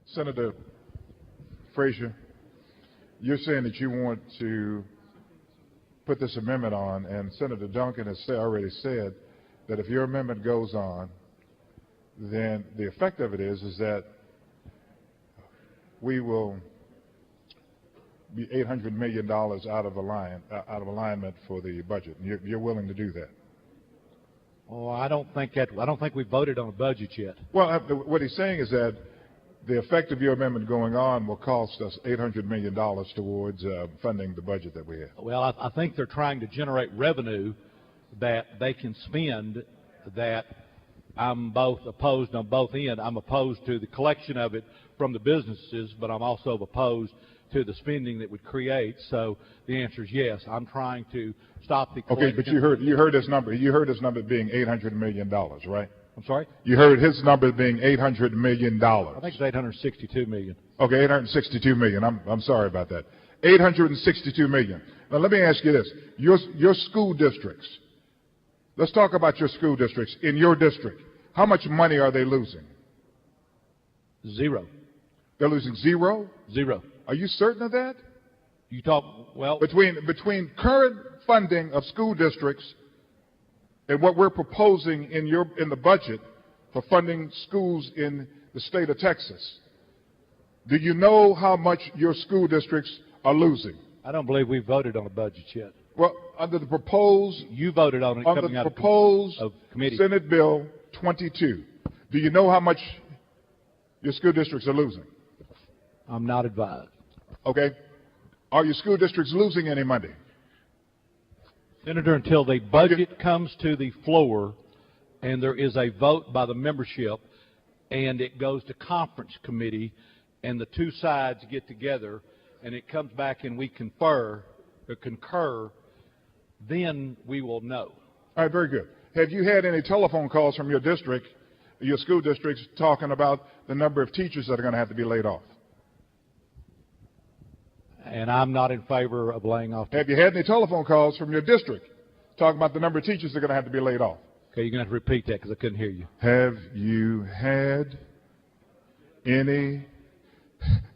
Senator Frasier, you're saying that you want to put this amendment on, and Senator Duncan has already said that if your amendment goes on, then the effect of it is that we will be $800 million out of alignment for the budget. And you're willing to do that? Oh, I don't think we voted on a budget yet. Well, what he's saying is that the effect of your amendment going on will cost us $800 million towards funding the budget that we have. Well, I think they're trying to generate revenue that they can spend. That I'm both opposed on both ends. I'm opposed to the collection of it from the businesses, but I'm also opposed to the spending that would create. So the answer is yes. I'm trying to stop the collection. Okay, but you heard his number. You heard his number being $800 million, right? I'm sorry? You heard his number being $800 million. I think it's $862 million. Okay, $862 million. I'm sorry about that. $862 million. Now let me ask you this: your school districts. Let's talk about your school districts. In your district, how much money are they losing? Zero. They're losing zero? Zero. Are you certain of that? You talk, well... Between current funding of school districts and what we're proposing in the budget for funding schools in the state of Texas, do you know how much your school districts are losing? I don't believe we voted on a budget yet. Well, under the proposed... You voted on it under coming the out proposed of committee. Senate Bill 22, do you know how much your school districts are losing? I'm not advised. Okay. Are your school districts losing any money? Senator, until the budget comes to the floor and there is a vote by the membership and it goes to conference committee and the two sides get together and it comes back and we concur, then we will know. All right, very good. Have you had any telephone calls from your district, your school districts, talking about the number of teachers that are going to have to be laid off? And I'm not in favor of laying off. Have you had any telephone calls from your district talking about the number of teachers that are going to have to be laid off? Okay, you're going to have to repeat that because I couldn't hear you. Have you had any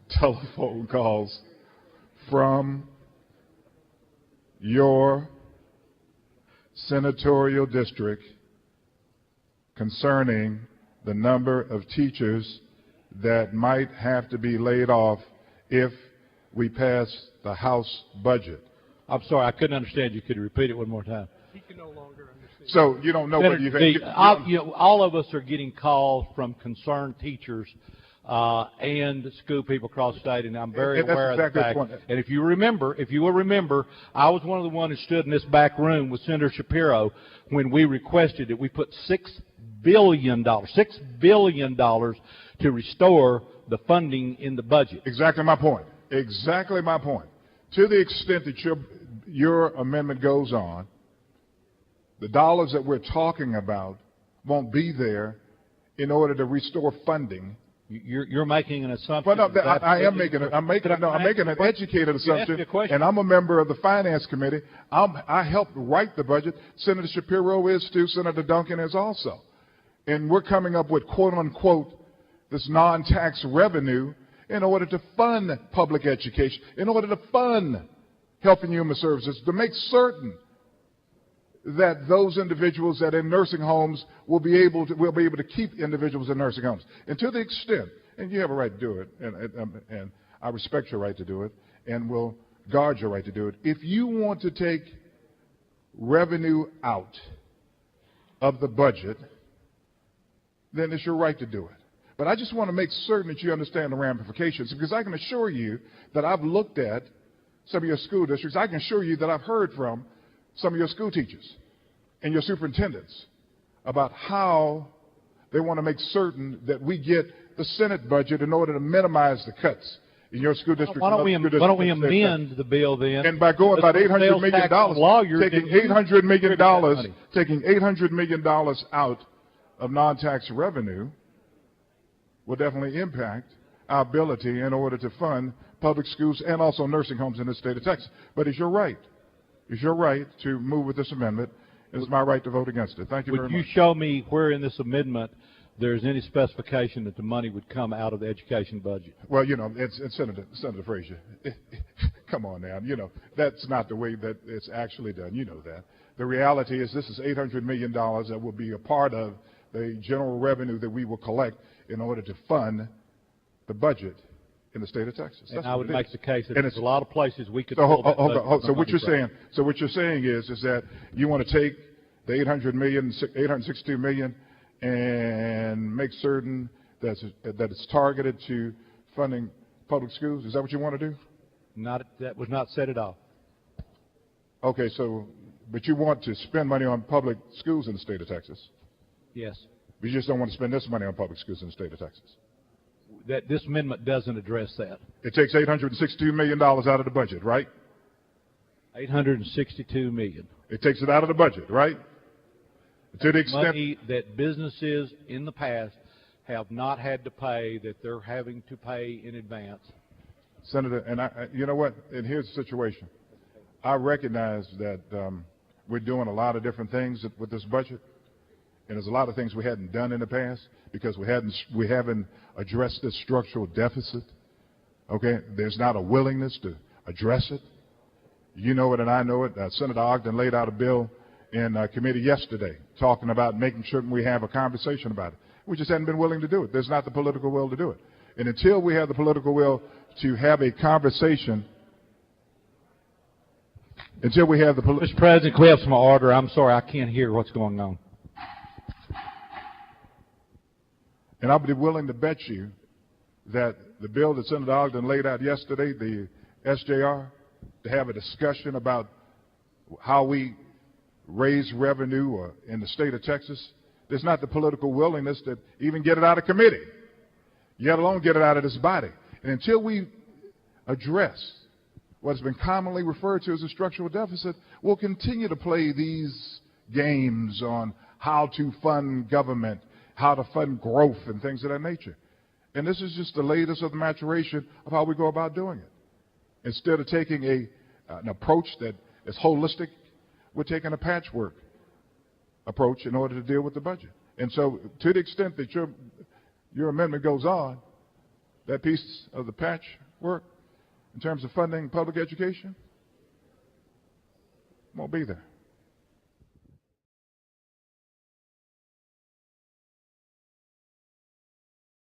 telephone calls from your senatorial district concerning the number of teachers that might have to be laid off if we pass the House budget? I'm sorry, I couldn't understand you. Could you repeat it one more time? He can no longer understand. So you don't know what you've had. All of us are getting calls from concerned teachers and school people across the state, and I'm very aware of the fact. And if you will remember, I was one of the ones who stood in this back room with Senator Shapiro when we requested it. We put $6 billion to restore the funding in the budget. Exactly my point. Exactly my point. To the extent that your amendment goes on, the dollars that we're talking about won't be there in order to restore funding. You're making an assumption. Well, no, I'm making an educated assumption, and I'm a member of the Finance Committee. I helped write the budget. Senator Shapiro is too. Senator Duncan is also. And we're coming up with, quote unquote, this non-tax revenue in order to fund public education, in order to fund health and human services, to make certain that those individuals that are in nursing homes we'll be able to keep individuals in nursing homes. And to the extent, and you have a right to do it, and I respect your right to do it, and will guard your right to do it. If you want to take revenue out of the budget, then it's your right to do it. But I just want to make certain that you understand the ramifications, because I can assure you that I've looked at some of your school districts. I can assure you that I've heard from some of your school teachers and your superintendents about how they want to make certain that we get the Senate budget in order to minimize the cuts in your school district. Why don't we amend the bill then? And by going about $800 million, taking $800 million out of non-tax revenue will definitely impact our ability in order to fund public schools and also nursing homes in the state of Texas. But it's your right. It's your right to move with this amendment. It's my right to vote against it. Thank you very much. Would you show me where in this amendment there's any specification that the money would come out of the education budget. Well, it's Senator Frasier. Come on now. That's not the way that it's actually done. You know that. The reality is this is $800 million that will be a part of the general revenue that we will collect in order to fund the budget in the state of Texas. And I would make the case that there's a lot of places we could. So what you're saying is that you want to take the $862 million, and make certain that it's targeted to funding public schools. Is that what you want to do? That was not said at all. Okay, but you want to spend money on public schools in the state of Texas. Yes. But you just don't want to spend this money on public schools in the state of Texas. This amendment doesn't address that. It takes $862 million out of the budget, right? $862 million. It takes it out of the budget, right? To the extent money that businesses in the past have not had to pay, that they're having to pay in advance. Senator, and you know what? And here's the situation. I recognize that we're doing a lot of different things with this budget, and there's a lot of things we hadn't done in the past because we haven't addressed this structural deficit. Okay, there's not a willingness to address it. You know it, and I know it. Senator Ogden laid out a bill in committee yesterday talking about making sure we have a conversation about it. We just hadn't been willing to do it. There's not the political will to do it. And until we have the political will to have a conversation, Mr. President, can we have some order? I'm sorry, I can't hear what's going on. And I'll be willing to bet you that the bill that Senator Ogden laid out yesterday, the SJR, to have a discussion about how we raise revenue in the state of Texas, there's not the political willingness to even get it out of committee, let alone get it out of this body. And until we address what's been commonly referred to as a structural deficit, we'll continue to play these games on how to fund government, how to fund growth and things of that nature. And this is just the latest of the maturation of how we go about doing it. Instead of taking an approach that is holistic, we're taking a patchwork approach in order to deal with the budget. And so to the extent that your amendment goes on, that piece of the patchwork in terms of funding public education won't be there.